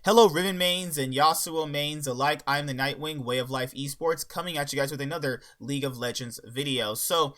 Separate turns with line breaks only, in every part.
Hello, Riven mains and Yasuo mains alike. I'm the Nightwing, Way of Life Esports, coming at you guys with another League of Legends video. So,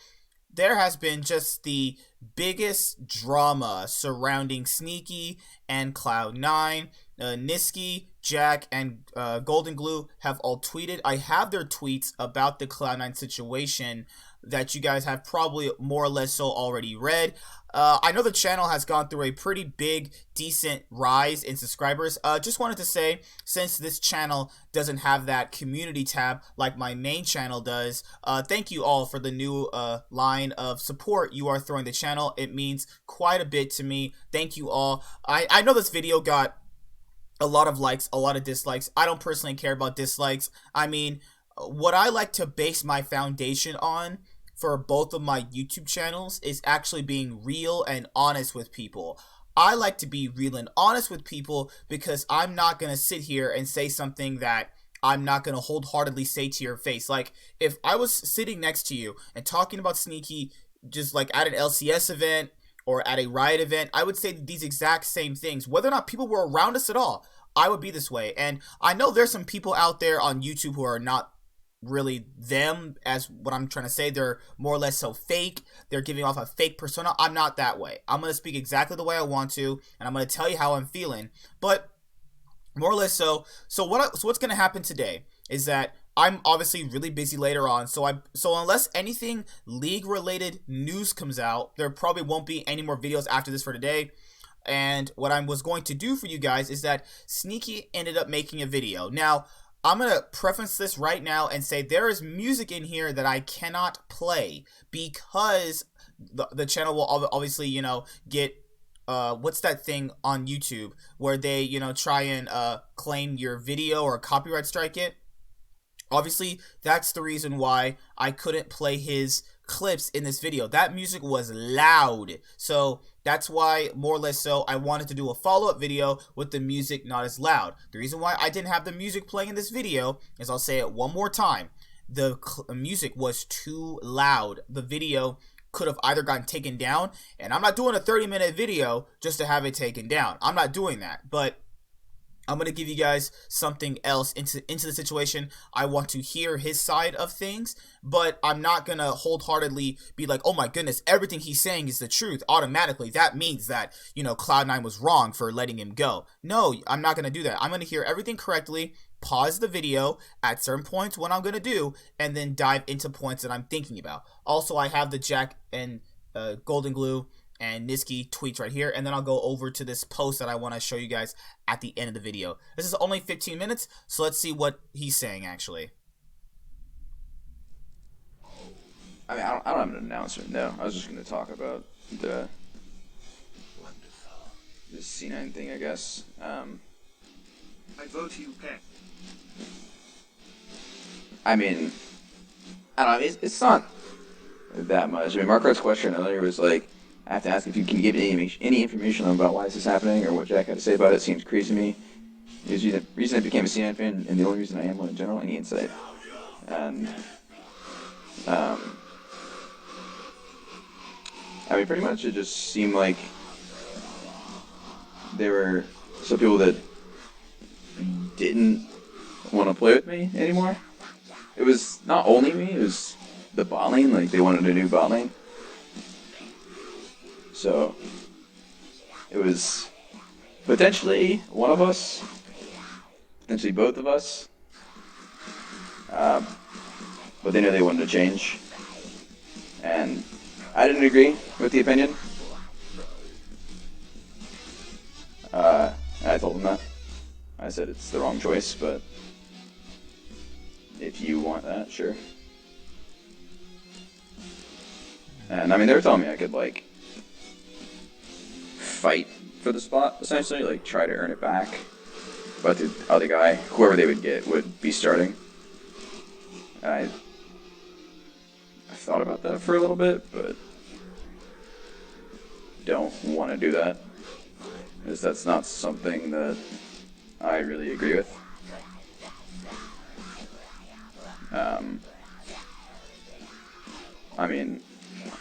there has been just the biggest drama surrounding Sneaky and Cloud9. Nisqy, Jack, and Golden Glue have all tweeted. I have their tweets about the Cloud9 situation that you guys have probably more or less so already read. I know the channel has gone through a pretty big, decent rise in subscribers. Just wanted to say, since this channel doesn't have that community tab like my main channel does, thank you all for the new line of support you are throwing the channel. It means quite a bit to me. Thank you all. I know this video got a lot of likes, a lot of dislikes. I don't personally care about dislikes. I mean, what I like to base my foundation on for both of my YouTube channels is actually being real and honest with people. I like to be real and honest with people because I'm not going to sit here and say something that I'm not going to wholeheartedly say to your face. Like, if I was sitting next to you and talking about Sneaky just like at an LCS event or at a Riot event, I would say these exact same things. Whether or not people were around us at all, I would be this way. And I know there's some people out there on YouTube who are not really them, as what I'm trying to say. They're more or less so fake. They're giving off a fake persona. I'm not that way. I'm going to speak exactly the way I want to, and I'm going to tell you how I'm feeling. But more or less so what's going to happen today is that I'm obviously really busy later on, so unless anything league related news comes out, there probably won't be any more videos after this for today. And what I was going to do for you guys is that Sneaky ended up making a video. Now, I'm going to preface this right now and say there is music in here that I cannot play because the channel will obviously, get what's that thing on YouTube where they, try and claim your video or copyright strike it. Obviously, that's the reason why I couldn't play his clips in this video. That music was loud. So that's why, more or less so, I wanted to do a follow-up video with the music not as loud. The reason why I didn't have the music playing in this video is, I'll say it one more time, the music was too loud. The video could have either gotten taken down, and I'm not doing a 30-minute video just to have it taken down. I'm not doing that, but I'm going to give you guys something else into the situation. I want to hear his side of things, but I'm not going to wholeheartedly be like, oh my goodness, everything he's saying is the truth. Automatically, that means that, Cloud9 was wrong for letting him go. No, I'm not going to do that. I'm going to hear everything correctly, pause the video at certain points, what I'm going to do, and then dive into points that I'm thinking about. Also, I have the Jack and Golden Glue and Nisqy tweets right here, and then I'll go over to this post that I want to show you guys at the end of the video. This is only 15 minutes, so let's see what he's saying actually.
I mean, I don't have an announcement, no. I was just going to talk about the C9 thing, I guess.
I vote you pick.
I mean, I don't know, it's not that much. I mean, Mark Hart's question earlier was like, I have to ask if you can give any information about why this is happening or what Jack had to say about it. Seems crazy to me. The reason I became a CNN fan, and the only reason I am one in general, any insight. And, I mean, pretty much it just seemed like there were some people that didn't want to play with me anymore. It was not only me, it was the bot lane. Like, they wanted a new bot lane. So, it was potentially one of us, potentially both of us, but they knew they wanted to change, and I didn't agree with the opinion. I told them that. I said it's the wrong choice, but if you want that, sure. And I mean, they were telling me I could, like, fight for the spot, essentially, like try to earn it back. But the other guy, whoever they would get, would be starting. I thought about that for a little bit, but don't want to do that, because that's not something that I really agree with. I mean,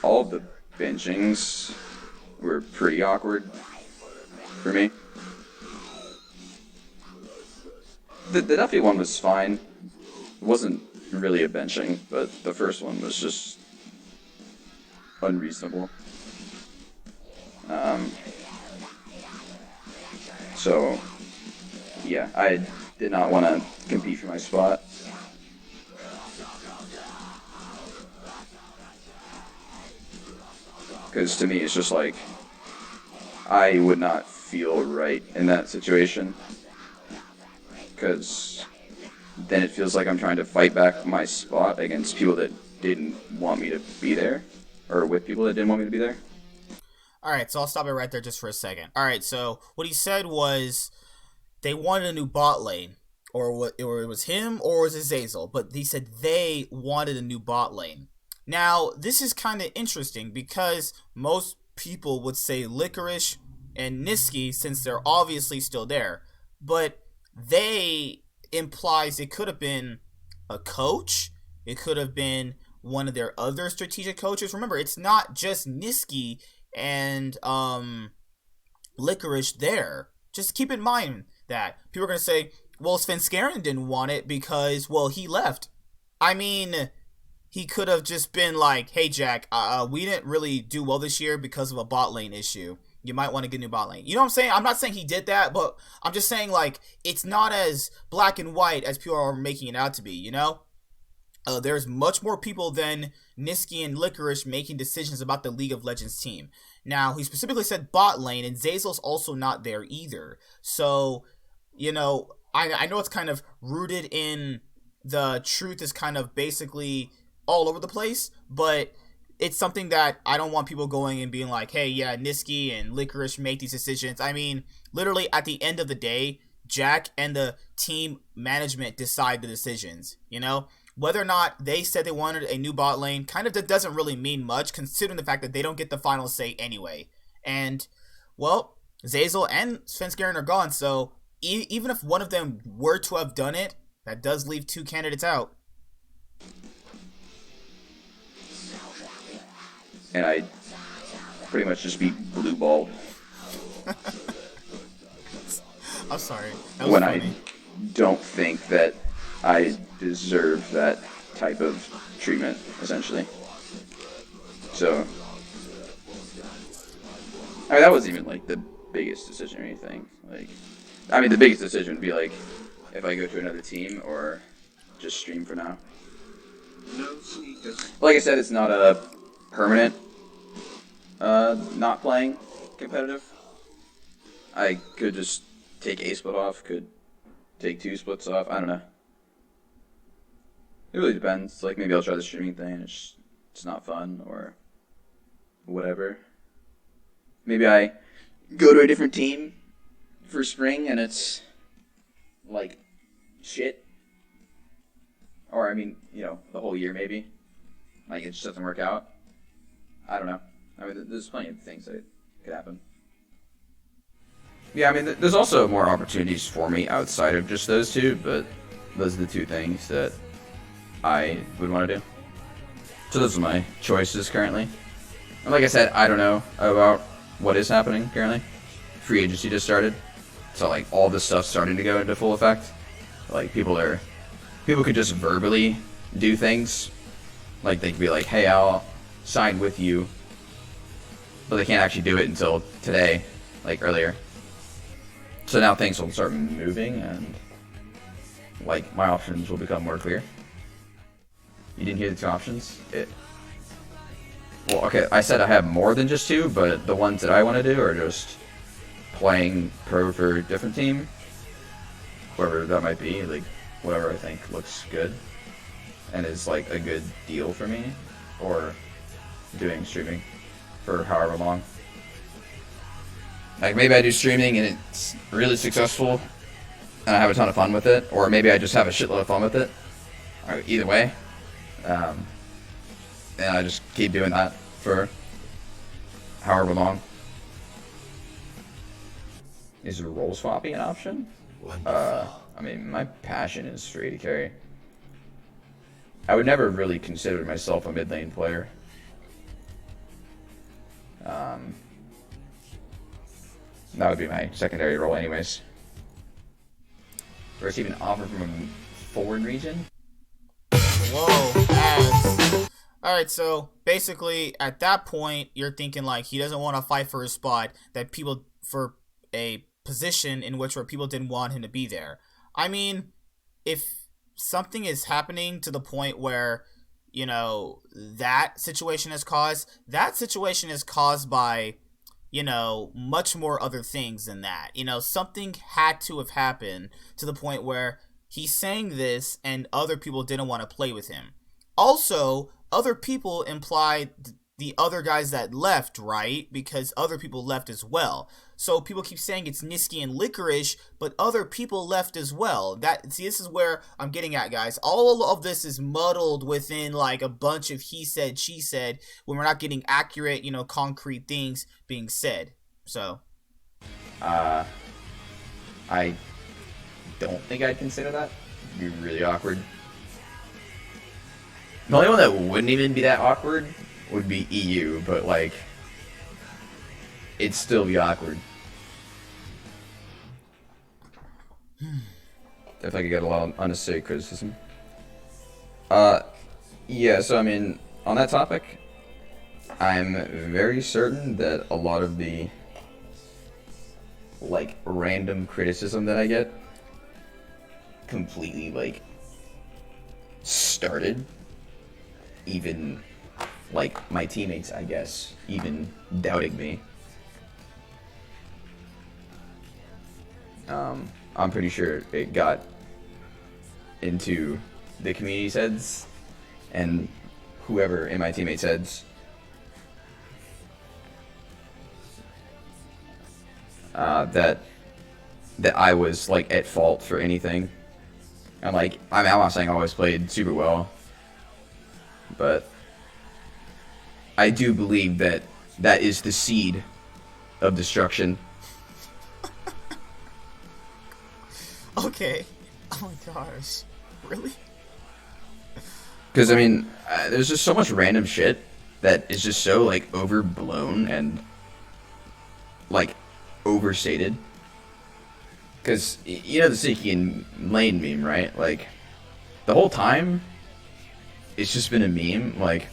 all of the benchings were pretty awkward for me. the Duffy one was fine. It wasn't really a benching, but the first one was just unreasonable. So, yeah, I did not want to compete for my spot. Because to me, it's just like, I would not feel right in that situation. Because then it feels like I'm trying to fight back my spot against people that didn't want me to be there. Or with people that didn't want me to be there.
Alright, so I'll stop it right there just for a second. Alright, so what he said was they wanted a new bot lane. Or it was him or was it Zazel? But he said they wanted a new bot lane. Now, this is kind of interesting because most people would say Licorice and Nisqy since they're obviously still there. But they implies it could have been a coach. It could have been one of their other strategic coaches. Remember, it's not just Nisqy and Licorice there. Just keep in mind that people are going to say, well, Svenskeren didn't want it because, well, he left. I mean, he could have just been like, hey, Jack, we didn't really do well this year because of a bot lane issue. You might want to get a new bot lane. You know what I'm saying? I'm not saying he did that, but I'm just saying, like, it's not as black and white as people are making it out to be, you know? There's much more people than Nisqy and Licorice making decisions about the League of Legends team. Now, he specifically said bot lane, and Zazel's also not there either. So, you know, I know it's kind of rooted in the truth is kind of basically all over the place, but it's something that I don't want people going and being like, hey, yeah, Nisqy and Licorice make these decisions. I mean, literally at the end of the day, Jack and the team management decide the decisions, you know? Whether or not they said they wanted a new bot lane kind of doesn't really mean much considering the fact that they don't get the final say anyway. And, well, Zazel and Svenskeren are gone, so even if one of them were to have done it, that does leave two candidates out.
And I pretty much just beat blue ball.
I'm sorry.
When funny. I don't think that I deserve that type of treatment, essentially. So, I mean, that wasn't even, like, the biggest decision or anything. Like, I mean, the biggest decision would be, like, if I go to another team or just stream for now.
No sneakers.
Like I said, it's not a permanent not playing competitive. I could just take a split off, could take 2 splits off, I don't know. It really depends. Like, maybe I'll try the streaming thing, it's not fun, or whatever. Maybe I go to a different team for spring and it's, like, shit. Or, I mean, you know, the whole year maybe. Like, it just doesn't work out. I don't know. I mean, there's plenty of things that could happen. Yeah, I mean, there's also more opportunities for me outside of just those two, but those are the 2 things that I would want to do. So those are my choices currently. And like I said, I don't know about what is happening currently. Free agency just started. So, like, all this stuff's starting to go into full effect. Like, people could just verbally do things. Like, they could be like, hey, I'll sign with you. But they can't actually do it until today, like earlier. So now things will start moving and, like, my options will become more clear. You didn't hear the 2 options? Well, okay, I said I have more than just 2, but the ones that I want to do are just playing pro for a different team. Whoever that might be, like, whatever I think looks good and is, like, a good deal for me, or doing streaming for however long. Like, maybe I do streaming and it's really successful and I have a ton of fun with it, or maybe I just have a shitload of fun with it. Or either way. And I just keep doing that for however long. Is role swapping an option? I mean, my passion is for AD carry. I would never really consider myself a mid lane player. That would be my secondary role anyways. receive an offer from a foreign region.
Whoa, ass. Alright, so basically at that point you're thinking like he doesn't want to fight for his spot, that people for a position in which where people didn't want him to be there. I mean, if something is happening to the point where, you know, that situation is caused by, you know, much more other things than that. You know, something had to have happened to the point where he's saying this and other people didn't want to play with him. Also, other people imply the other guys that left, right? Because other people left as well. So people keep saying it's Nisqy and Licorice, but other people left as well. This is where I'm getting at, guys. All of this is muddled within like a bunch of he said, she said, when we're not getting accurate, you know, concrete things being said. So,
I don't think I'd consider that. It'd be really awkward. The only one that wouldn't even be that awkward would be EU, but like, it'd still be awkward. Definitely get a lot of unnecessary criticism. Yeah, so I mean, on that topic, I'm very certain that a lot of the, like, random criticism that I get completely, like, started, even, like, my teammates, I guess, even doubting me. I'm pretty sure it got into the community's heads and whoever in my teammates' heads. That I was like at fault for anything. I'm not saying I always played super well, but I do believe that that is the seed of destruction.
okay. Oh my gosh. Really?
Because, I mean, there's just so much random shit that is just so, like, overblown and, like, overstated. Because, you know the Nisqy and Lane meme, right? Like, the whole time, it's just been a meme. Like,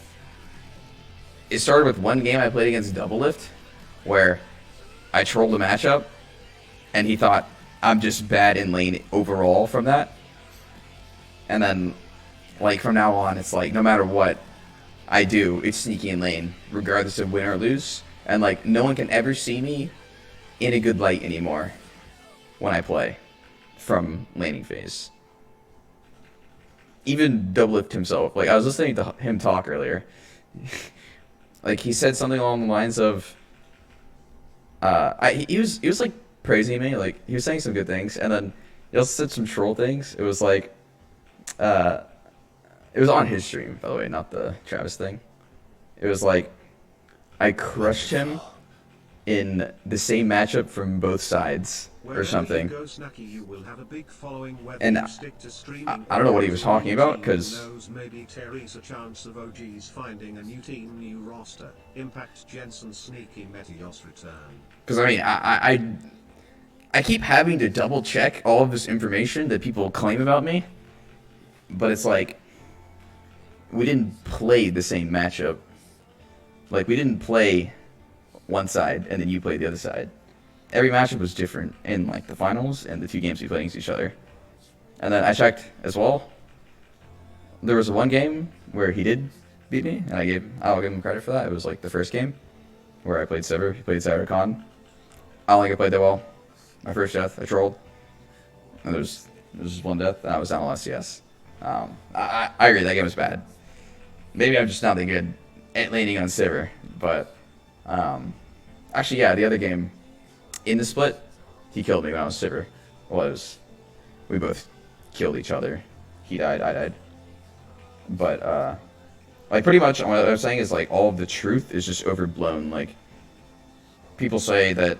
it started with one game I played against Doublelift, where I trolled a matchup, and he thought I'm just bad in lane overall from that. And then, like, from now on, it's like, no matter what I do, it's Nisqy in lane, regardless of win or lose. And, like, no one can ever see me in a good light anymore when I play from laning phase. Even Doublelift himself. Like, I was listening to him talk earlier. Like, he said something along the lines of, he was like praising me. Like, he was saying some good things, and then he also said some troll things. It was like, it was on his stream, by the way, not the Travis thing. It was like, I crushed him in the same matchup from both sides, or something. And I don't know what he was talking about, because
maybe Terry's a chance of OGs finding a new team, new roster. Impact Jensen Sneaky Meteos return.
Because I mean, I keep having to double check all of this information that people claim about me, but it's like, we didn't play the same matchup. Like, we didn't play one side and then you played the other side. Every matchup was different in, like, the finals and the two games we played against each other. And then I checked as well. There was one game where he did beat me, and I'll give him credit for that. It was like the first game where I played Sever. He played Cybercon. I don't think I played that well. My first death, I trolled. And there was just one death, and I was down on LCS. I agree, that game was bad. Maybe I'm just not that good at laning on Sever, but actually, yeah, the other game in the split, he killed me when I was Sever. We both killed each other. He died, I died. But like, pretty much what I'm saying is, like, all of the truth is just overblown. Like, people say that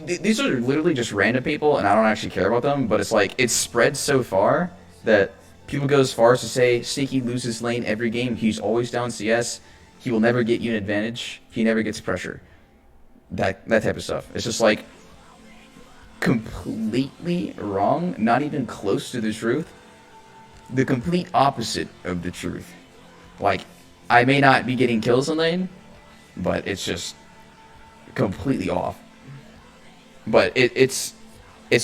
these are literally just random people, and I don't actually care about them, but it's like, it's spread so far that people go as far as to say Nisqy loses lane every game, he's always down CS, he will never get unit advantage, he never gets pressure. That type of stuff. It's just like, completely wrong, not even close to the truth. The complete opposite of the truth. Like, I may not be getting kills in lane, but it's just completely off. But it's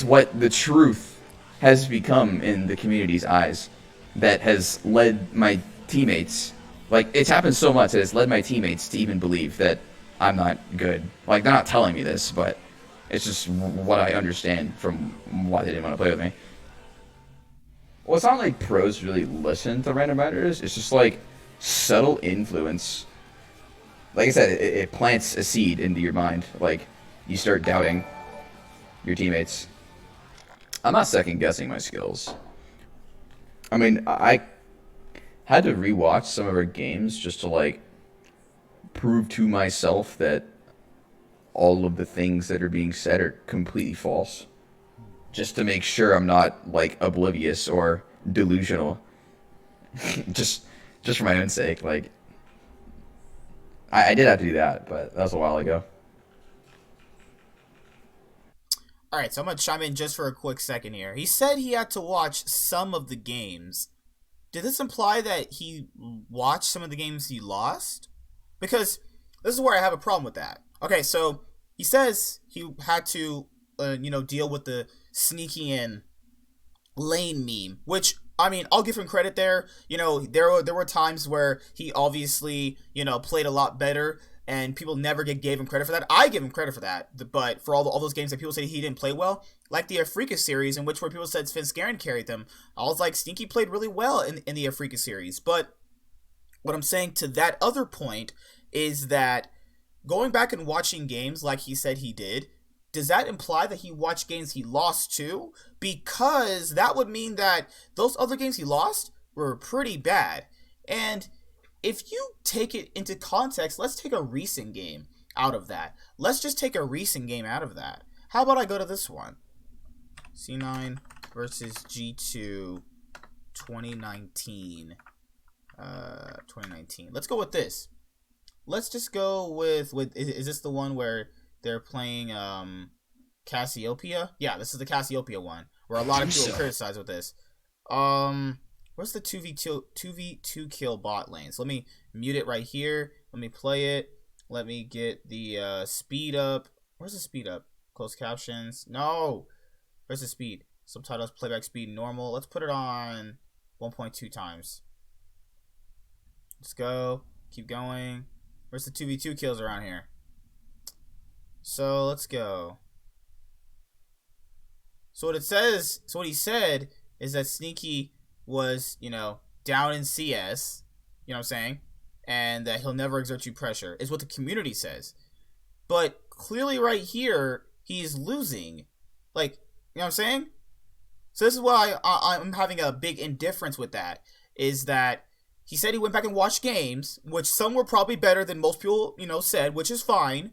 what the truth has become in the community's eyes that has led my teammates. Like, it's happened so much that it's led my teammates to even believe that I'm not good. Like, they're not telling me this, but it's just what I understand from why they didn't want to play with me. Well, it's not like pros really listen to random writers. It's just like subtle influence. Like I said, it plants a seed into your mind. Like, you start doubting your teammates. I'm not second guessing my skills. I mean, I had to rewatch some of our games just to like prove to myself that all of the things that are being said are completely false. Just to make sure I'm not like oblivious or delusional. just for my own sake. Like, I did have to do that, but that was a while ago.
All right, so I'm gonna chime in just for a quick second here. He said he had to watch some of the games. Did this imply that he watched some of the games he lost? Because this is where I have a problem with that. Okay, so he says he had to, deal with the sneaky in lane meme, which, I mean, I'll give him credit there. There were times where he obviously, played a lot better, and people never gave him credit for that. I give him credit for that, but for all those games that people say he didn't play well, like the Afrika series, in which where people said Svenskeren carried them, I was like, Sneaky played really well in the Afrika series. But what I'm saying to that other point is that going back and watching games like he said he did, does that imply that he watched games he lost too? Because that would mean that those other games he lost were pretty bad. And if you take it into context, let's take a recent game out of that. Let's just take a recent game out of that. How about I go to this one? C9 versus G2 2019. 2019. Let's go with this. Let's just go with is this the one where they're playing Cassiopeia? Yeah, this is the Cassiopeia one, where a lot of people criticize with this. Where's the 2v2 kill bot lane? So let me mute it right here. Let me play it. Let me get the speed up. Where's the speed up? Closed captions. No. Where's the speed? Subtitles, playback speed, normal. Let's put it on 1.2 times. Let's go. Keep going. Where's the 2v2 kills around here? So let's go. So what he said is that Sneaky was, down in CS, you know what I'm saying? And that he'll never exert you pressure, is what the community says. But clearly right here, he's losing. Like, you know what I'm saying? So this is why I'm having a big indifference with that, is that he said he went back and watched games, which some were probably better than most people, said, which is fine.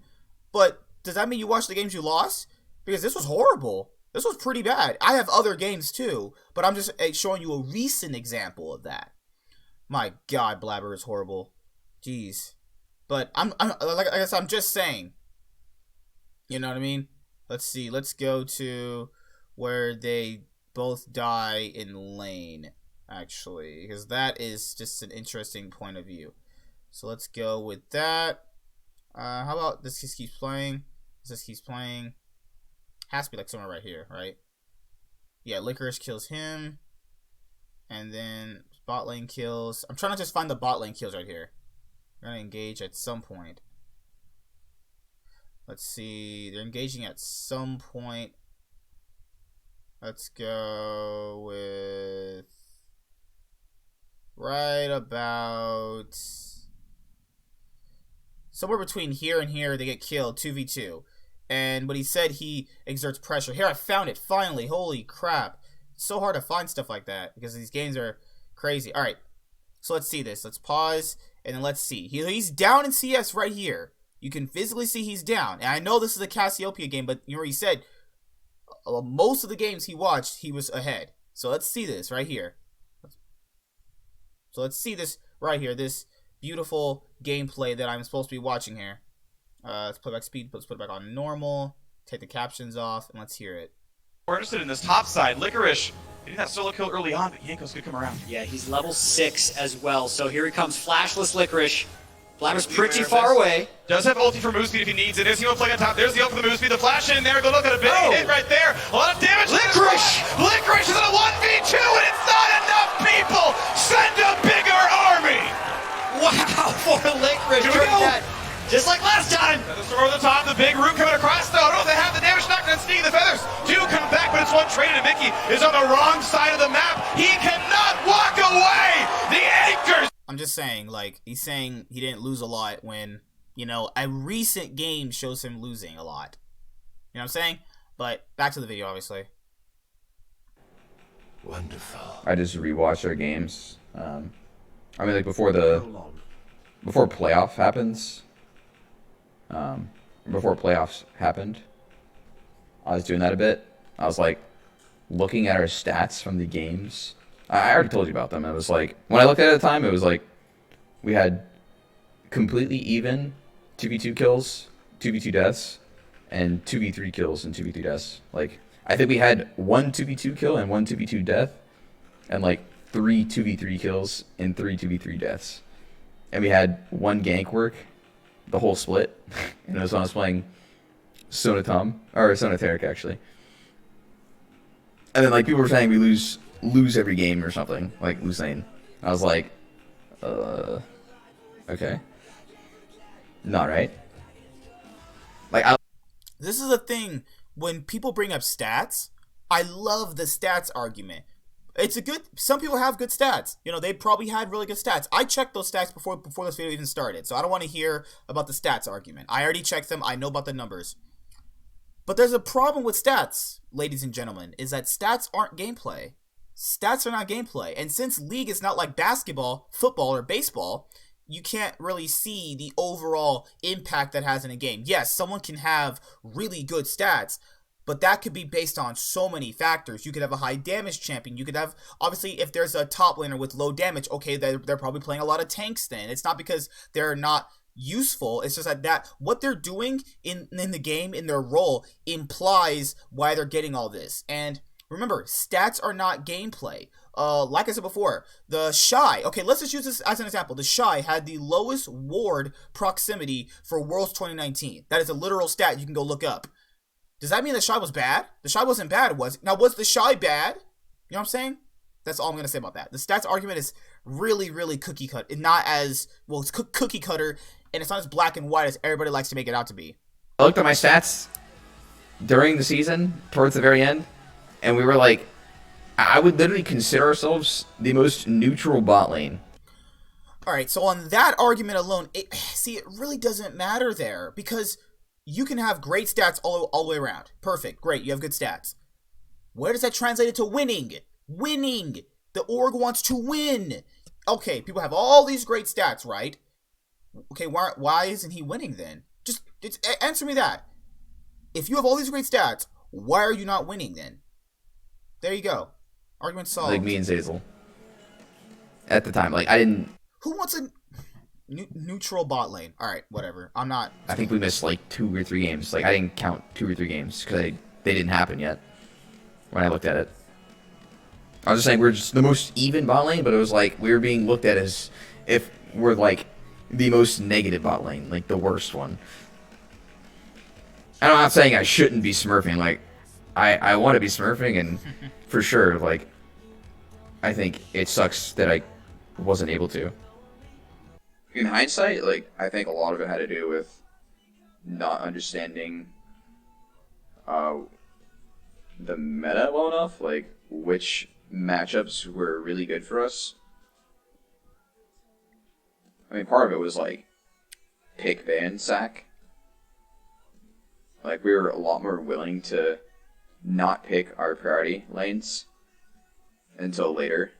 But does that mean you watched the games you lost? Because this was horrible. This was pretty bad. I have other games too, but I'm just showing you a recent example of that. My God, Blabber is horrible. Jeez. But I'm like I guess I'm just saying. You know what I mean? Let's see. Let's go to where they both die in lane, actually, because that is just an interesting point of view. So let's go with that. How about this just keeps playing? This keeps playing. Has to be like somewhere right here, right? Yeah, Licorice kills him. And then bot lane kills. I'm trying to just find the bot lane kills right here. We're going to engage at some point. Let's see. They're engaging at some point. Let's go with right about somewhere between here and here. They get killed 2v2. And what he said, he exerts pressure. Here, I found it finally. Holy crap. It's so hard to find stuff like that because these games are crazy. All right. So let's see this. Let's pause and then let's see. He's down in CS right here. You can physically see he's down. And I know this is a Cassiopeia game, but you know what he said? Most of the games he watched, he was ahead. So let's see this right here. So let's see this right here. This beautiful gameplay that I'm supposed to be watching here. Let's put back speed. Let's put it back on normal. Take the captions off, and let's hear it.
We're interested in this top side. Licorice getting that solo kill early on, but Yanko's could come around.
Yeah, he's level 6 as well. So here he comes, flashless Licorice. Vladimir's pretty far away.
Does have ulti for move speed if he needs it. There's Hemo play on top. There's the ult for the move speed. The flash in there. Go look at a big hit right there. A lot of damage.
Licorice!
Licorice is in a 1v2 and it's not enough people. Send a bigger army.
Wow, for Licorice.
Here we go.
That, just like last time.
The storm over the top. The big root coming across. No, they have the damage knocked on Sneaky. The feathers do come back, but it's one traded. And Mickey is on the wrong side of the map. He cannot walk away. The anchors.
I'm just saying, like, he's saying he didn't lose a lot when, you know, a recent game shows him losing a lot. You know what I'm saying? But back to the video, obviously.
Wonderful.
I just rewatched our games. I mean, like before playoff happens. Before playoffs happened, I was doing that a bit. I was like looking at our stats from the games. I already told you about them. It was like, when I looked at it at the time, it was like we had completely even 2v2 kills, 2v2 deaths, and 2v3 kills and 2v3 deaths. Like, I think we had one 2v2 kill and one 2v2 death, and like 3 2v3 kills and 3 2v3 deaths. And we had one gank work, the whole split, and it was when I was playing Sonatum, or Sonateric actually. And then like people were saying we lose every game or something, like Lucene. I was like, okay. Not right. Like,
This is a thing, when people bring up stats, I love the stats argument. It's a good, some people have good stats. You know, they probably had really good stats. I checked those stats before this video even started, so I don't want to hear about the stats argument. I already checked them, I know about the numbers. But there's a problem with stats, ladies and gentlemen, is that stats aren't gameplay. Stats are not gameplay. And since League is not like basketball, football, or baseball, you can't really see the overall impact that has in a game. Yes, someone can have really good stats, but that could be based on so many factors. You could have a high damage champion. You could have, obviously, if there's a top laner with low damage, okay, they're probably playing a lot of tanks then. It's not because they're not useful. It's just that what they're doing in the game, in their role, implies why they're getting all this. And remember, stats are not gameplay. Like I said before, the Shy, okay, let's just use this as an example. The Shy had the lowest ward proximity for Worlds 2019. That is a literal stat you can go look up. Does that mean the Shy was bad? The Shy wasn't bad, was it? Now, was the Shy bad? You know what I'm saying? That's all I'm going to say about that. The stats argument is really, really cookie cut. It's not as, well, it's cookie cutter, and it's not as black and white as everybody likes to make it out to be.
I looked at my stats during the season, towards the very end, and we were like, I would literally consider ourselves the most neutral bot lane.
Alright, so on that argument alone, it really doesn't matter there, because you can have great stats all the way around. Perfect, great, you have good stats. Where does that translate into winning? Winning! The org wants to win! Okay, people have all these great stats, right? Okay, why isn't he winning then? Just answer me that. If you have all these great stats, why are you not winning then? There you go. Argument solved.
Like me and Zazel. At the time, like, I didn't...
Who wants a neutral bot lane? Alright, whatever. I'm not...
I think we missed, like, 2 or 3 games. Like, I didn't count 2 or 3 games, because they didn't happen yet, when I looked at it. I was just saying we're just the most even bot lane, but it was like, we were being looked at as if we're, like, the most negative bot lane, like, the worst one. And I'm not saying I shouldn't be smurfing, like, I want to be smurfing, and for sure, like, I think it sucks that I wasn't able to. In hindsight, like, I think a lot of it had to do with not understanding the meta well enough, like, which matchups were really good for us. I mean, part of it was, like, pick, ban, sack. Like, we were a lot more willing to not pick our priority lanes until later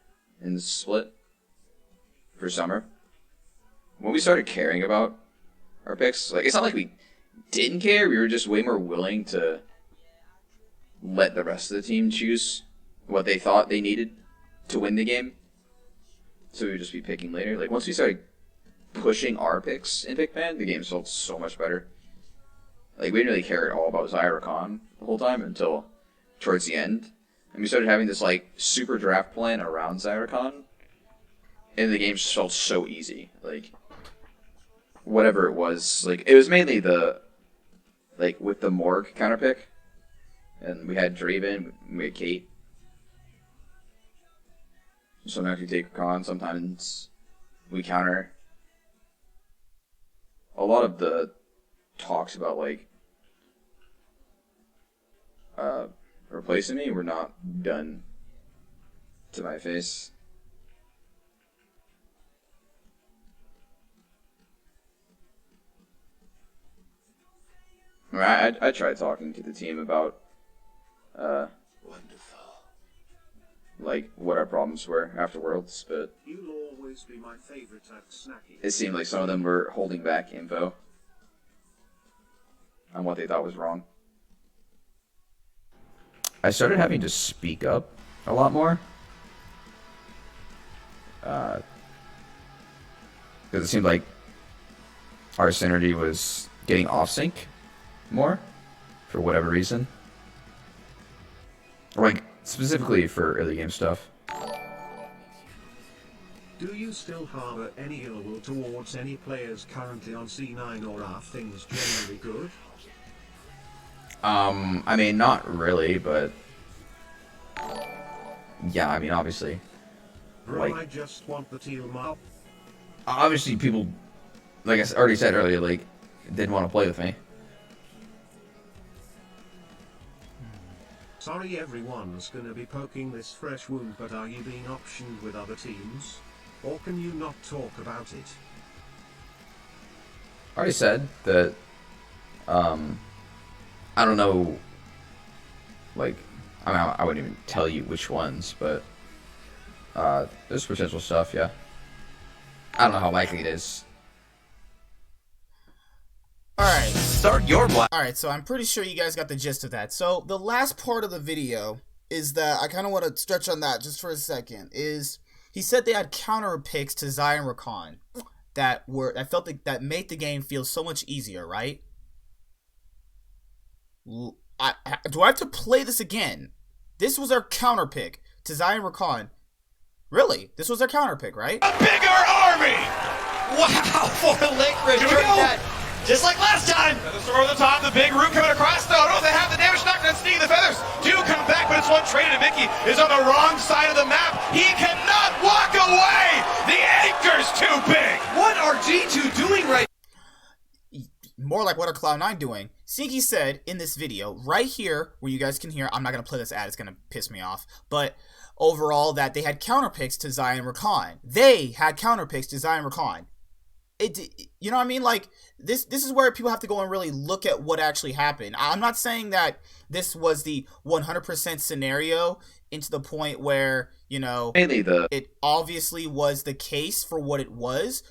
in the split for summer. When we started caring about our picks, like, it's not like we didn't care, we were just way more willing to let the rest of the team choose what they thought they needed to win the game. So we would just be picking later. Like, once we started pushing our picks in pick ban, the game felt so much better. Like, we didn't really care at all about Zyra Khan the whole time until towards the end, and we started having this like super draft plan around Zyricon, and the game just felt so easy. Like whatever it was, like it was mainly the like with the Morg counter pick, and we had Draven, we had Kate. Sometimes we take Khan, sometimes we counter. A lot of the talks about like replacing me were not done to my face. I tried talking to the team about like what our problems were after Worlds, but
You'll always be my favorite at Snacky.
it seemed like some of them were holding back info on what they thought was wrong. I started having to speak up a lot more. Because it seemed like our synergy was getting off sync more for whatever reason. Like, specifically for early game stuff.
Do you still harbor any ill will towards any players currently on C9, or are things generally good?
I mean, not really, but yeah, I mean, obviously.
Bro,
Like,
I just want the teal mark.
obviously people, like I already said earlier, like, didn't want to play with me.
Sorry everyone's gonna be poking this fresh wound, but are you being optioned with other teams? Or can you not talk about it?
I already said that, I don't know, like, I mean, I wouldn't even tell you which ones, but, there's potential stuff, yeah. I don't know how likely it is.
Alright.
Start your block.
Alright, so I'm pretty sure you guys got the gist of that. So the last part of the video is that I kind of want to stretch on that just for a second. Is he said they had counter picks to Zion Rakan that made the game feel so much easier, right? Do I have to play this again? This was our counter pick to Zion Rakan. Really? This was our counter pick, right?
A bigger army!
Wow, for Licorice
Here we
doing
go.
that just like last time.
The storm over the top, the big root coming across. No, they have the damage knocked on Nisqy. The feathers do come back, but it's one traded, and Mickey is on the wrong side of the map. He cannot walk away. The anchor's too big.
What are G2 doing right
More like what are Cloud9 doing? Nisqy said in this video, right here, where you guys can hear, I'm not going to play this ad, it's going to piss me off, but overall that they had counter picks to Zion Rakan. They had counter picks to Zion Rakan. You know what I mean? Like, this is where people have to go and really look at what actually happened. I'm not saying that this was the 100% scenario into the point where, you know, it obviously was the case for what it was,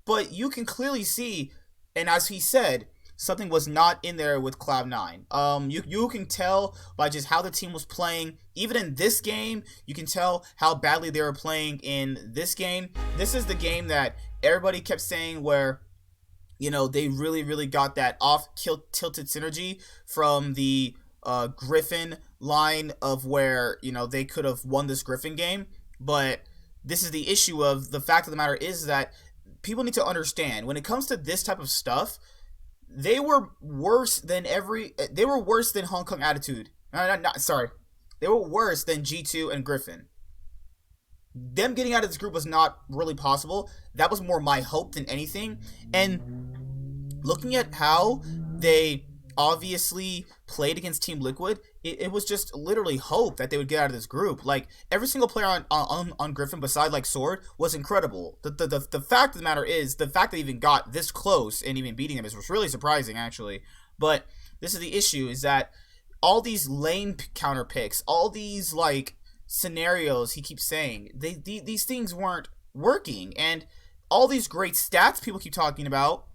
but you can clearly see, and as he said, something was not in there with Cloud9. You can tell by just how the team was playing. Even in this game, you can tell how badly they were playing in this game. This is the game that everybody kept saying where, you know, they really got that off-tilted synergy from the Griffin line of where, you know, they could have won this Griffin game. But this is the issue of the fact of the matter is that people need to understand when it comes to this type of stuff, they were worse than Hong Kong Attitude. They were worse than G2 and Griffin. Them getting out of this group was not really possible. That was more my hope than anything. And looking at how they obviously played against Team Liquid, it was just literally hope that they would get out of this group. Like, every single player on Griffin beside like Sword was incredible. The fact of the matter is, the fact that they even got this close and even beating them was really surprising, actually. But this is the issue, is that all these lane counter picks, all these like scenarios he keeps saying, these things weren't working, and all these great stats people keep talking about,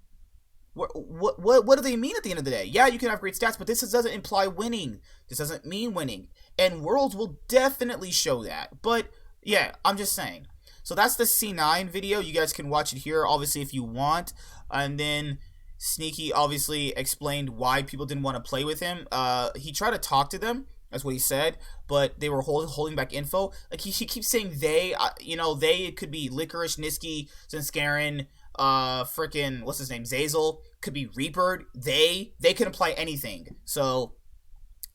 what do they mean at the end of the day? Yeah, you can have great stats, but this doesn't imply winning. This doesn't mean winning, and Worlds will definitely show that. But yeah, I'm just saying. So that's the C9 video. You guys can watch it here, obviously, if you want. And then Nisqy obviously explained why people didn't want to play with him. He tried to talk to them, That's what he said, but they were holding back info. Like he keeps saying they, they, it could be Licorice, Nisqy, Zinskarin, freaking what's his name, Zazel, could be Reaper. They can apply anything. So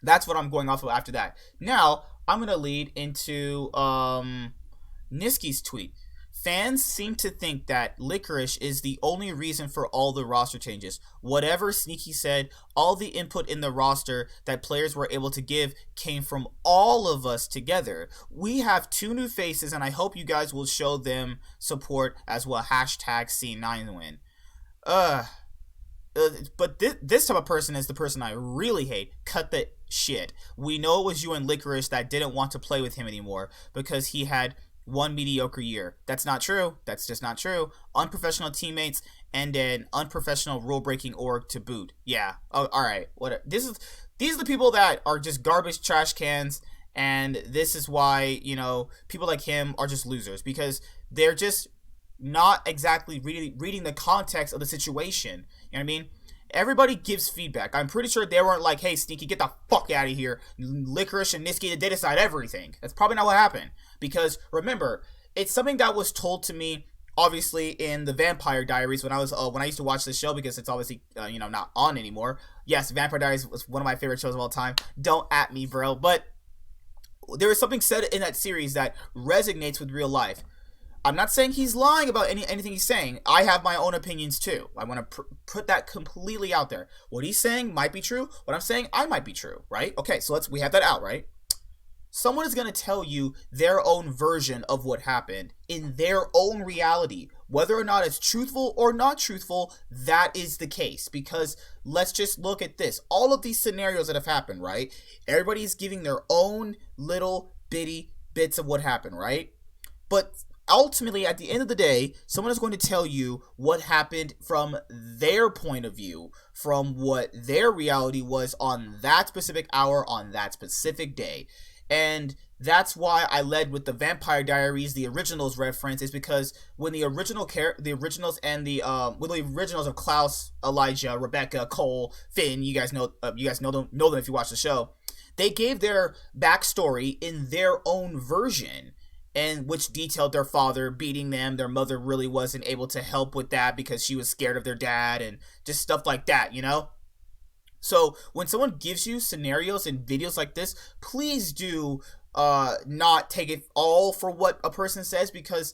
that's what I'm going off of after that. Now I'm gonna lead into Nisqy's tweet. Fans seem to think that Licorice is the only reason for all the roster changes. Whatever Sneaky said, all the input in the roster that players were able to give came from all of us together. We have 2 new faces, and I hope you guys will show them support as well. Hashtag C9win. But this type of person is the person I really hate. Cut the shit. We know it was you and Licorice that didn't want to play with him anymore because he had one mediocre year. That's not true. That's just not true. Unprofessional teammates and an unprofessional rule-breaking org to boot. Yeah. Oh, all right. What? These are the people that are just garbage trash cans, and this is why people like him are just losers because they're just not exactly reading the context of the situation. You know what I mean? Everybody gives feedback. I'm pretty sure they weren't like, hey, Sneaky, get the fuck out of here. Licorice and Nisqy, they decide everything. That's probably not what happened. Because, remember, it's something that was told to me, obviously, in the Vampire Diaries when I used to watch this show, because it's obviously, not on anymore. Yes, Vampire Diaries was one of my favorite shows of all time. Don't at me, bro. But there is something said in that series that resonates with real life. I'm not saying he's lying about anything he's saying. I have my own opinions too. I want to put that completely out there. What he's saying might be true. What I'm saying, I might be true, right? Okay, so we have that out, right? Someone is going to tell you their own version of what happened in their own reality. Whether or not it's truthful or not truthful, that is the case. Because let's just look at this. All of these scenarios that have happened, right? Everybody's giving their own little bitty bits of what happened, right? But ultimately, at the end of the day, someone is going to tell you what happened from their point of view, from what their reality was on that specific hour, on that specific day. And that's why I led with the Vampire Diaries, the originals reference, is because when the originals of Klaus, Elijah, Rebecca, Cole, Finn, you guys know them if you watch the show, they gave their backstory in their own version, and which detailed their father beating them. Their mother really wasn't able to help with that because she was scared of their dad and just stuff like that, So when someone gives you scenarios and videos like this, please do not take it all for what a person says, because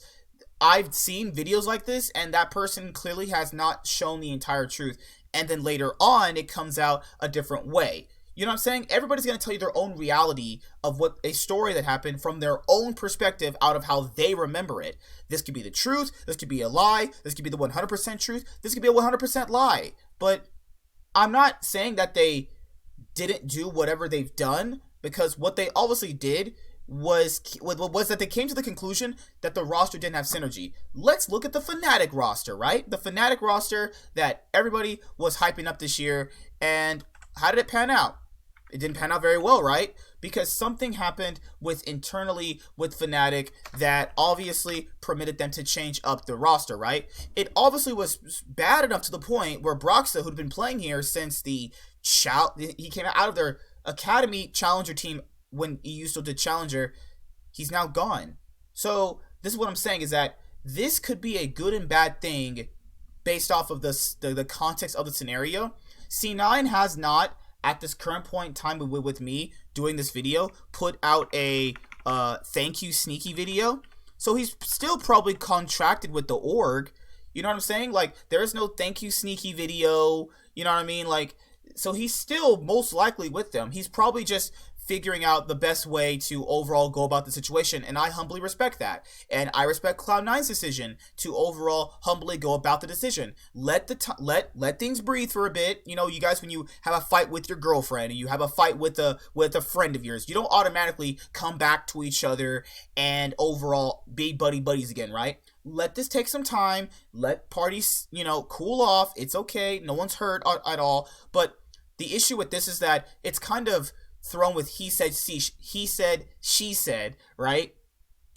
I've seen videos like this and that person clearly has not shown the entire truth. And then later on, it comes out a different way. You know what I'm saying? Everybody's going to tell you their own reality of what a story that happened from their own perspective out of how they remember it. This could be the truth. This could be a lie. This could be the 100% truth. This could be a 100% lie. But I'm not saying that they didn't do whatever they've done, because what they obviously did was that they came to the conclusion that the roster didn't have synergy. Let's look at the Fnatic roster, right? The Fnatic roster that everybody was hyping up this year. And how did it pan out? It didn't pan out very well, right? Because something happened internally with Fnatic that obviously permitted them to change up the roster, right? It obviously was bad enough to the point where Broxa, who'd been playing here since he came out of their academy challenger team when he used to do challenger, he's now gone. So this is what I'm saying, is that this could be a good and bad thing based off of the context of the scenario. C9 has not, at this current point in time with me doing this video, put out a thank you Sneaky video. So he's still probably contracted with the org. You know what I'm saying? Like, there's no thank you Sneaky video. You know what I mean? Like, so he's still most likely with them. He's probably just figuring out the best way to overall go about the situation, and I humbly respect that. And I respect Cloud9's decision to overall humbly go about the decision. Let things breathe for a bit. You guys, when you have a fight with your girlfriend, and you have a fight with a friend of yours, you don't automatically come back to each other and overall be buddies again, right? Let this take some time. Let parties, cool off. It's okay. No one's hurt at all. But the issue with this is that it's kind of thrown with he said, she said, right?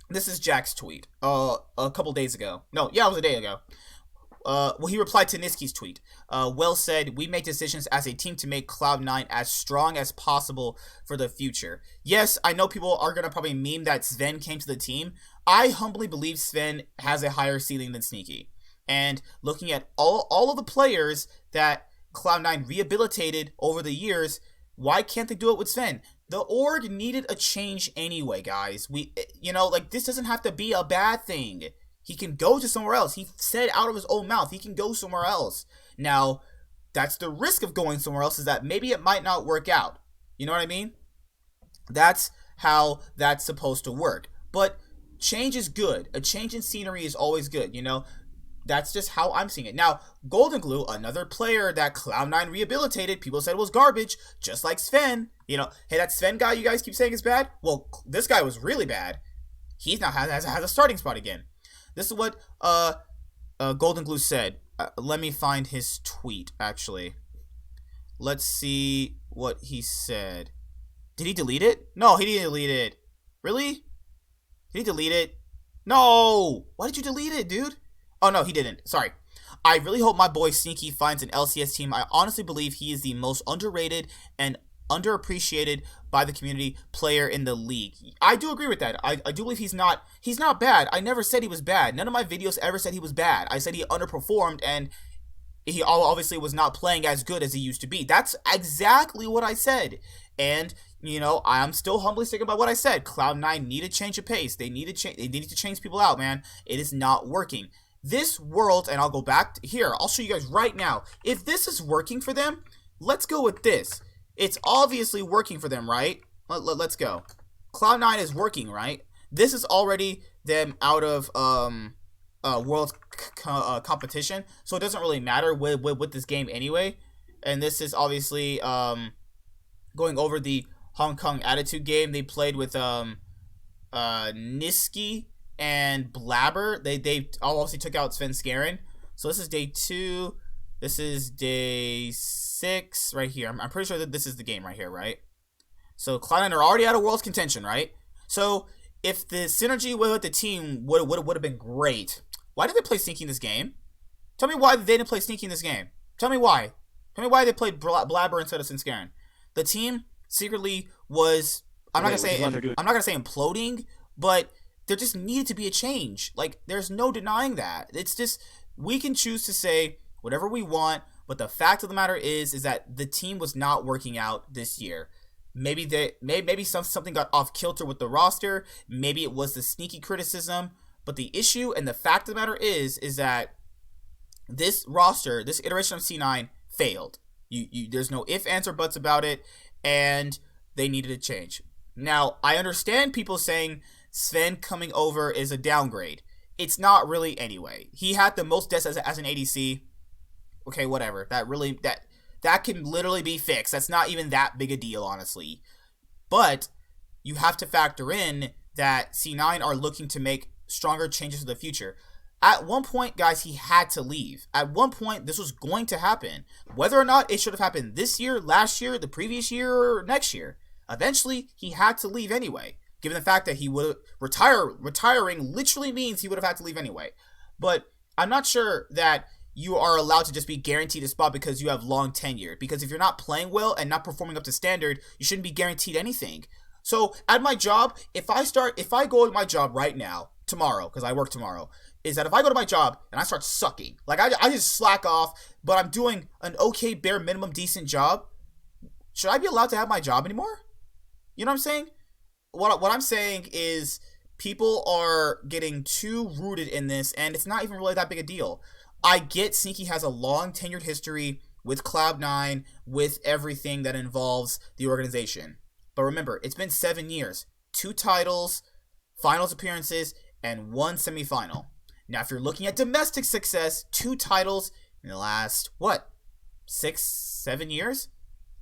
This is Jack's tweet a couple days ago. No, yeah, it was a day ago. he replied to Nisqy's tweet. Will said, "We make decisions as a team to make Cloud9 as strong as possible for the future." Yes, I know people are going to probably meme that Sven came to the team. I humbly believe Sven has a higher ceiling than Sneaky. And looking at all of the players that Cloud9 rehabilitated over the years, why can't they do it with Sven? The org needed a change anyway, guys. This doesn't have to be a bad thing. He can go to somewhere else. He said out of his own mouth, he can go somewhere else. Now, that's the risk of going somewhere else, is that maybe it might not work out. You know what I mean? That's how that's supposed to work. But change is good. A change in scenery is always good, That's just how I'm seeing it. Now, Golden Glue, another player that Cloud9 rehabilitated, people said was garbage, just like Sven. Hey, that Sven guy you guys keep saying is bad? Well, this guy was really bad. He now has a starting spot again. This is what Golden Glue said. Let me find his tweet, actually. Let's see what he said. Did he delete it? No, he didn't delete it. Really? Did he delete it? No! Why did you delete it, dude? Oh, no, he didn't. Sorry. "I really hope my boy Sneaky finds an LCS team. I honestly believe he is the most underrated and underappreciated by the community player in the league." I do agree with that. I do believe he's not bad. I never said he was bad. None of my videos ever said he was bad. I said he underperformed, and he obviously was not playing as good as he used to be. That's exactly what I said. And, I'm still humbly sticking by what I said. Cloud9 need a change of pace. They need to change people out, man. It is not working. This world, and I'll go back here. I'll show you guys right now. If this is working for them, let's go with this. It's obviously working for them, right? Let's go. Cloud9 is working, right? This is already them out of world competition, so it doesn't really matter with this game anyway. And this is obviously going over the Hong Kong Attitude game they played with Nisqy and Blabber. They obviously took out Sven Skaren. So this is day 2. This is day 6 right here. I'm pretty sure that this is the game right here, right? So Cloud9 are already out of World's contention, right? So if the synergy with the team would have been great, why did they play Sneaky in this game? Tell me why they didn't play Sneaky in this game. Tell me why. Tell me why they played Blabber instead of Sven. The team secretly was, I'm not gonna say imploding, but there just needed to be a change. Like, there's no denying that. It's just, we can choose to say whatever we want, but the fact of the matter is that the team was not working out this year. Maybe something got off kilter with the roster. Maybe it was the Sneaky criticism. But the issue and the fact of the matter is that this roster, this iteration of C9 failed. There's no ifs, ands, or buts about it, and they needed a change. Now, I understand people saying Sven coming over is a downgrade. It's not really anyway. He had the most deaths as an ADC. Okay, whatever. That can literally be fixed. That's not even that big a deal, honestly. But you have to factor in that C9 are looking to make stronger changes for the future. At one point, guys, he had to leave. At one point, this was going to happen. Whether or not it should have happened this year, last year, the previous year, or next year. Eventually, he had to leave anyway. Given the fact that he would retiring literally means he would have had to leave anyway. But I'm not sure that you are allowed to just be guaranteed a spot because you have long tenure. Because if you're not playing well and not performing up to standard, you shouldn't be guaranteed anything. So at my job, if I go to my job right now, tomorrow, because I work tomorrow, is that if I go to my job and I start sucking, like I just slack off, but I'm doing an okay, bare minimum, decent job, should I be allowed to have my job anymore? You know what I'm saying? What I'm saying is people are getting too rooted in this, and it's not even really that big a deal. I get Sneaky has a long tenured history with Cloud9, with everything that involves the organization. But remember, it's been 7 years, 2 titles, finals appearances, and 1 semifinal. Now, if you're looking at domestic success, 2 titles in the last, 6, 7 years?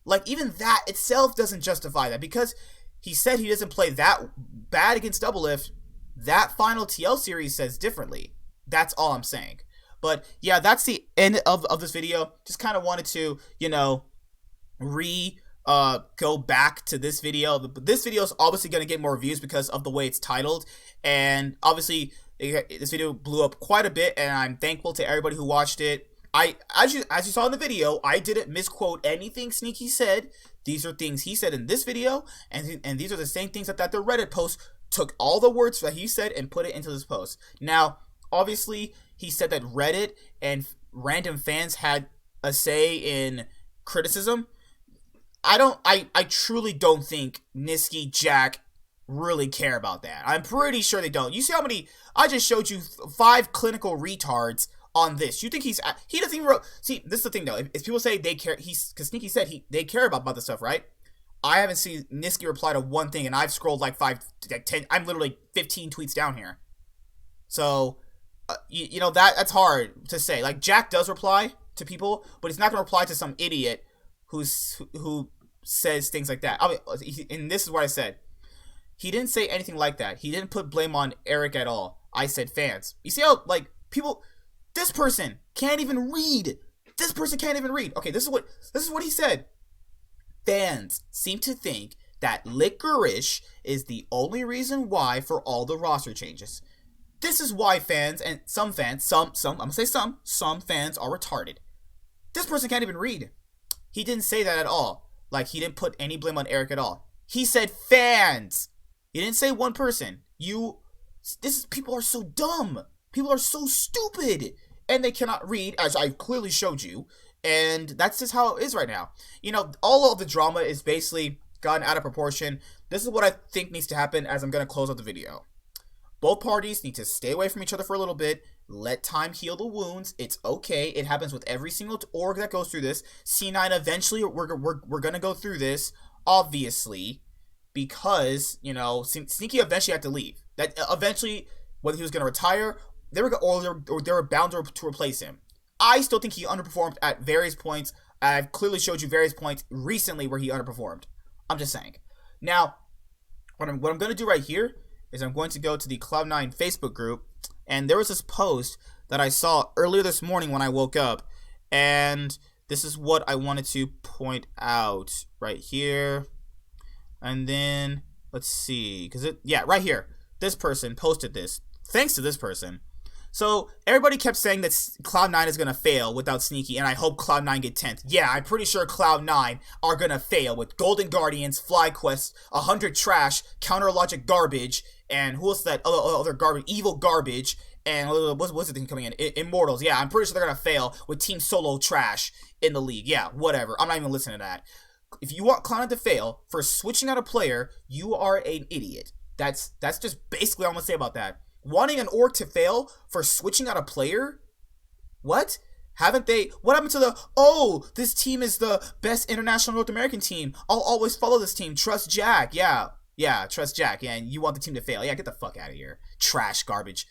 Like, even that itself doesn't justify that, because he said he doesn't play that bad against Doublelift. That final TL series says differently. That's all I'm saying. But yeah, that's the end of this video. Just kind of wanted to, go back to this video. This video is obviously going to get more views because of the way it's titled. And obviously, This video blew up quite a bit, and I'm thankful to everybody who watched it. As you saw in the video, I didn't misquote anything Nisqy said. These are things he said in this video, and these are the same things that the Reddit post took all the words that he said and put it into this post. Now, obviously, he said that Reddit and random fans had a say in criticism. I truly don't think Nisqy, Jack really care about that. I'm pretty sure they don't. You see how many, I just showed you 5 clinical retards on this. You think he doesn't even, see, this is the thing though. If people say they care, because Nisqy said they care about this stuff, right? I haven't seen Nisqy reply to one thing, and I've scrolled like 10, I'm literally 15 tweets down here. So, you know, that's hard to say. Like, Jack does reply to people, but he's not going to reply to some idiot who says things like that. I mean, and this is what I said. He didn't say anything like that. He didn't put blame on Eric at all. I said fans. You see how, like, people, this person can't even read. This person can't even read. Okay, this is what he said. Fans seem to think that Licorice is the only reason why for all the roster changes. This is why fans, and some fans, I'm gonna say some fans are retarded. This person can't even read. He didn't say that at all. Like, he didn't put any blame on Eric at all. He said fans. He didn't say one person. People are so dumb. People are so stupid. And they cannot read, as I clearly showed you. And that's just how it is right now. You know, all of the drama is basically gotten out of proportion. This is what I think needs to happen as I'm going to close out the video. Both parties need to stay away from each other for a little bit. Let time heal the wounds. It's okay. It happens with every single org that goes through this. C9, eventually, we're going to go through this, obviously, because, you know, Nisqy eventually had to leave. That eventually, whether he was going to retire, they were bound to replace him. I still think he underperformed at various points. I've clearly showed you various points recently where he underperformed. I'm just saying. Now, what I'm going to do right here is I'm going to go to the Cloud9 Facebook group, and there was this post that I saw earlier this morning when I woke up, and this is what I wanted to point out right here. And then, let's see, right here, this person posted this. Thanks to this person. So, everybody kept saying that Cloud9 is going to fail without Nisqy, and I hope Cloud9 get 10th. Yeah, I'm pretty sure Cloud9 are going to fail with Golden Guardians, FlyQuest, 100 Trash, Counter Logic Garbage, and who else that other garbage, Evil Garbage, and what's the thing coming in? Immortals. Yeah, I'm pretty sure they're going to fail with Team Solo Trash in the league. Yeah, whatever. I'm not even listening to that. If you want Cloud9 to fail for switching out a player, you are an idiot. That's just basically all I'm going to say about that. Wanting an org to fail for switching out a player? What? What happened to this team is the best international North American team. I'll always follow this team. Trust Jack. Yeah, trust Jack. Yeah, and you want the team to fail. Yeah, get the fuck out of here. Trash, garbage,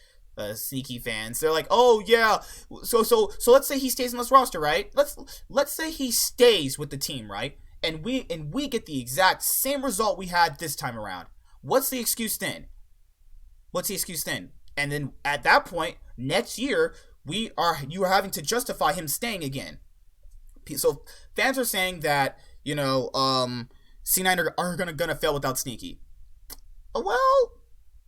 sneaky fans. They're like, oh, yeah. So let's say he stays on this roster, right? Let's say he stays with the team, right? And we get the exact same result we had this time around. What's the excuse then? And then at that point, next year, you are having to justify him staying again. So fans are saying that, you know, C9 are gonna fail without Nisqy. Well,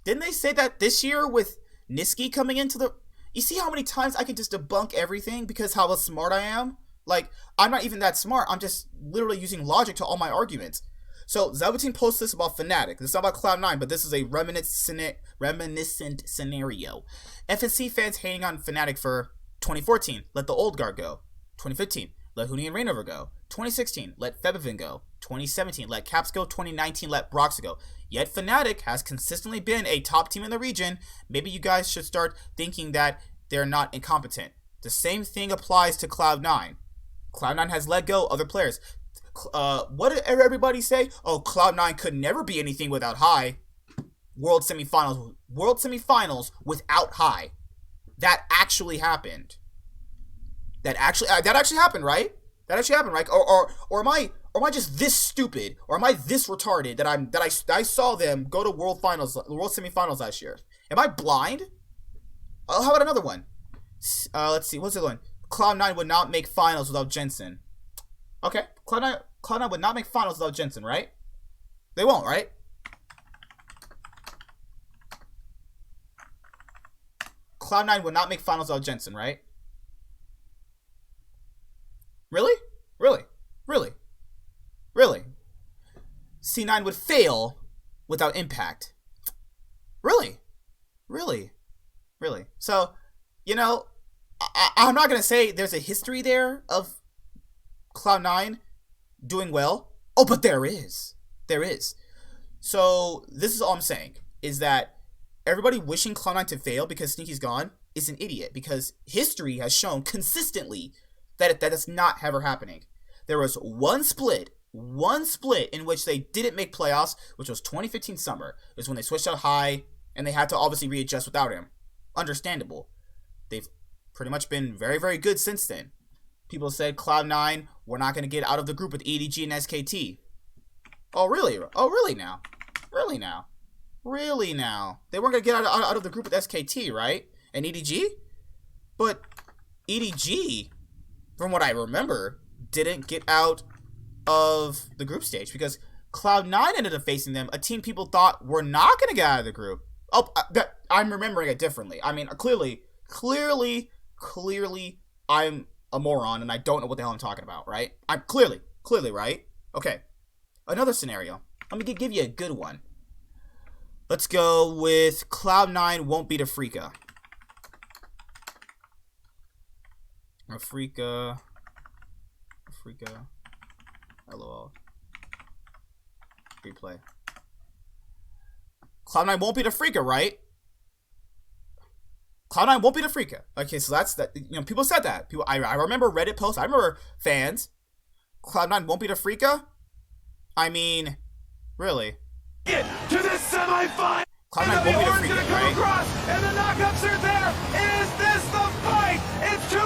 didn't they say that this year with Nisqy coming into the... You see how many times I can just debunk everything because how smart I am? Like, I'm not even that smart. I'm just literally using logic to all my arguments. So, Zelvatine posts this about Fnatic. This is not about Cloud9, but this is a reminiscent scenario. FNC fans hating on Fnatic for 2014, let the old guard go. 2015, let Huni and Reignover go. 2016, let Febivin go. 2017, let Caps go. 2019, let Brox go. Yet Fnatic has consistently been a top team in the region. Maybe you guys should start thinking that they're not incompetent. The same thing applies to Cloud9. Cloud9 has let go other players. What did everybody say? Oh, Cloud9 could never be anything without High. World semifinals without High. That actually happened. That actually happened, right? That actually happened, right? Or am I just this stupid? Or am I this retarded that I saw them go to world semifinals last year? Am I blind? How about another one? Let's see. What's the other one? Cloud9 would not make finals without Jensen. Okay, Cloud9 would not make finals without Jensen, right? They won't, right? Cloud9 would not make finals without Jensen, right? Really? Really? Really? Really? C9 would fail without Impact. Really? Really? Really? So, you know, I'm not going to say there's a history there of Cloud9 doing well. Oh, but there is. There is. So, this is all I'm saying, is that everybody wishing Cloud9 to fail because Nisqy's gone is an idiot, because history has shown consistently that is not ever happening. There was one split in which they didn't make playoffs, which was 2015 summer. It was when they switched out High, and they had to obviously readjust without him. Understandable. They've pretty much been very, very good since then. People said Cloud9 were not going to get out of the group with EDG and SKT. Oh, really? Oh, really now? Really now? Really now? They weren't going to get out of the group with SKT, right? And EDG? But EDG, from what I remember, didn't get out of the group stage because Cloud9 ended up facing them, a team people thought were not going to get out of the group. Oh, I'm remembering it differently. I mean, clearly, I'm a moron and I don't know what the hell I'm talking about, right? I'm clearly, right? Okay. Another scenario. Let me give you a good one. Let's go with Cloud9 won't beat Afrika. Afrika. LOL. Replay. Cloud9 won't beat Afrika, right? Cloud9 won't beat Afrika. Okay, so that's that. You know, people said that. I remember Reddit posts. I remember fans. Cloud9 won't beat Afrika. I mean, really?
Get to the semifinal.
Cloud9 won't beat Afrika, right?
Across, and the knockups are there. Is this the fight? It's 2-0,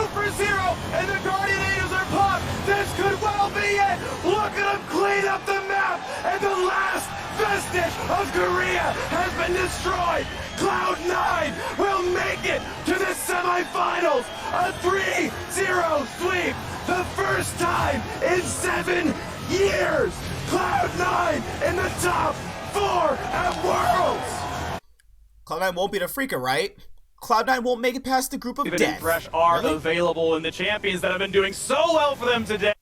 and the Guardian Angels are popped. This could well be it. Look at them clean up the map, and the last vestige of Korea has been destroyed. Cloud9 will make it to the semifinals. A 3-0 sweep. The first time in 7 years. Cloud9 in the top 4 at Worlds.
Cloud9 won't beat Afrika, right? Cloud9 won't make it past the group of death.
Fresh are
really?
available in the champions that have been doing so well for them today.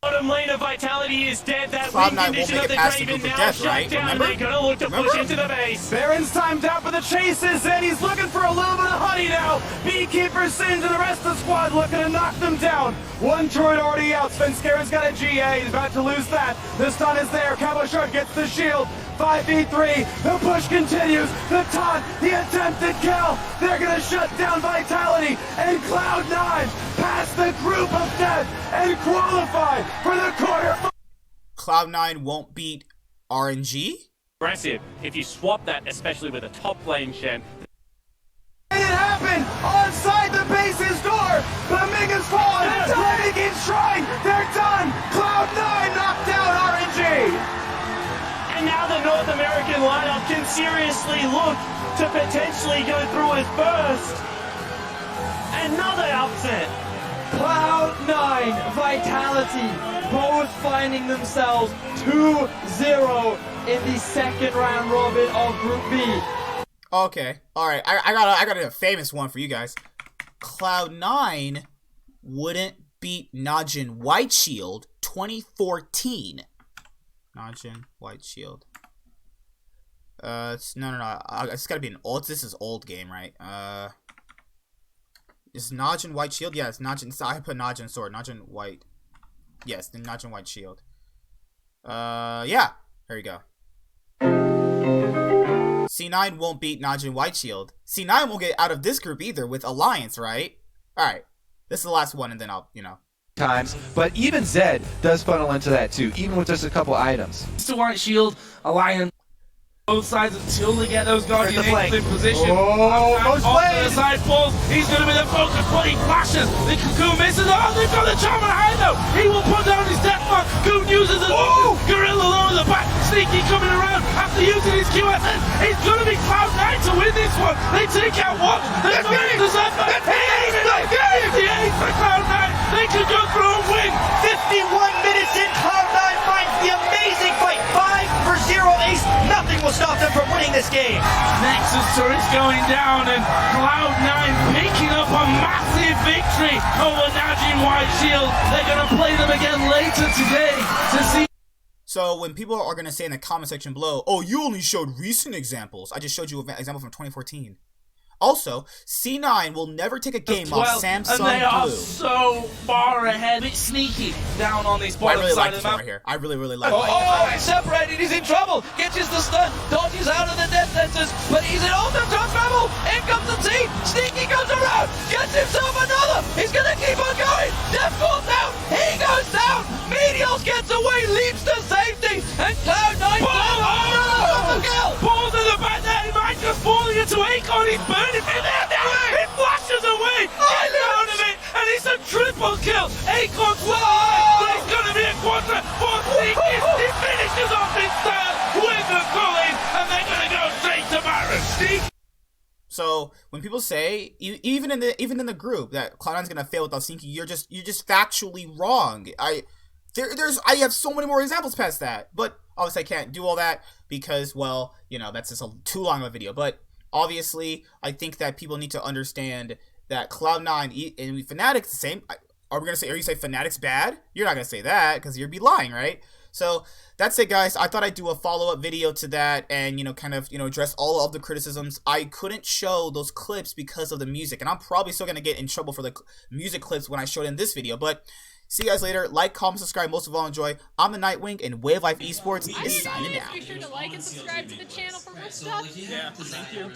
Bottom lane of Vitality is dead. That win condition of the Draven now shut down. They're gonna look to push into the base. Baron's timed out for the chases, and he's looking for a little bit of honey now. Beekeeper Sins and the rest of the squad looking to knock them down. One droid already out. Svenskaren's got a GA. He's about to lose that. The stun is there. Cabo Shard gets the shield. 5v3. The push continues. The taunt. The attempted kill. They're gonna shut down Vitality, and Cloud9 pass the group of death and qualify for the quarter.
Cloud9 won't beat RNG?
Aggressive. If you swap that, especially with a top lane Shen.
It happened onside the base's door. The Mega's fallen. Driving in Shrine. They're done. Cloud9 knocked down RNG.
And now the North American lineup can seriously look to potentially go through with first. Another upset.
Cloud9, Vitality, both finding themselves 2-0 in the second round robin of Group B.
Okay, alright, I got a famous one for you guys. Cloud9 wouldn't beat Najin White Shield 2014. Najin White Shield. No. It's gotta be an old. This is old game, right? Is Najin White Shield? Yeah, it's Najin. I put Najin Sword. Najin White. Yes, the Najin White Shield. Yeah. Here you go. C9 won't beat Najin White Shield. C9 won't get out of this group either with Alliance, right? Alright. This is the last one, and then I'll,
times, but even Zed does funnel into that too, even with just a couple items.
To White Shield, Alliance, both sides until they get those Guardian Angels in position.
Oh, most
plays! The side falls, he's going to be the focus, but he flashes. The Cocoon misses. Oh, they've got the Charmer high though. He will put down his death mark. Cocoon uses the Gorilla low in the back. Sneaky coming around after using his QSS. It's going to be Cloud9 to win this one. They take out one. They're going to deserve that. 58 for Cloud9. They could go through and win.
51 minutes in, Cloud9 finds the amazing fight. 5-0 ace. Nothing was
will stop them from winning this game.
Nexus turret's going down, and Cloud9 picking up a massive victory over Najin White Shield. They're going to play them again later today to see.
So when people are going to say in the comment section below, oh, you only showed recent examples. I just showed you an example from 2014. Also, C9 will never take a game off Samsung Blue.
And they are so far ahead. It's sneaky down on this bottom side of the map.
Right here. I really like it.
Oh, he's separated. He's in trouble. Catches the stun. Dodges out of the death sensors. But he's in awesome time travel. In comes the team. Sneaky comes around. Gets himself another. He's going to keep on going. Death falls down. He goes down. Meteos gets away. Leaps to safety. And Cloud9 the kill.
Balls in the back there. He might just fall into Akon. He's burning. It flashes away. He's out of it. And it's a triple kill. Akon's but it's going to be a quadra for Sneaky. He finishes off his third with the calling. And they're going to go straight to Baron. Sneaky.
So when people say, even in the group, that Cloud9's gonna fail without Sneaky, you're just factually wrong. I have so many more examples past that, but obviously I can't do all that because, well, you know, that's just too long of a video. But obviously, I think that people need to understand that Cloud9 and Fnatic's the same. Are you say Fnatic's bad? You're not gonna say that because you'd be lying, right? So that's it, guys. I thought I'd do a follow-up video to that and, you know, kind of, you know, address all of the criticisms. I couldn't show those clips because of the music, and I'm probably still gonna get in trouble for the music clips when I show it in this video. But see you guys later. Like, comment, subscribe. Most of all, enjoy. I'm the Nightwing, and Way of Life Esports is signing out.
Be sure to like and subscribe to the channel for more stuff.
Yeah, thank you.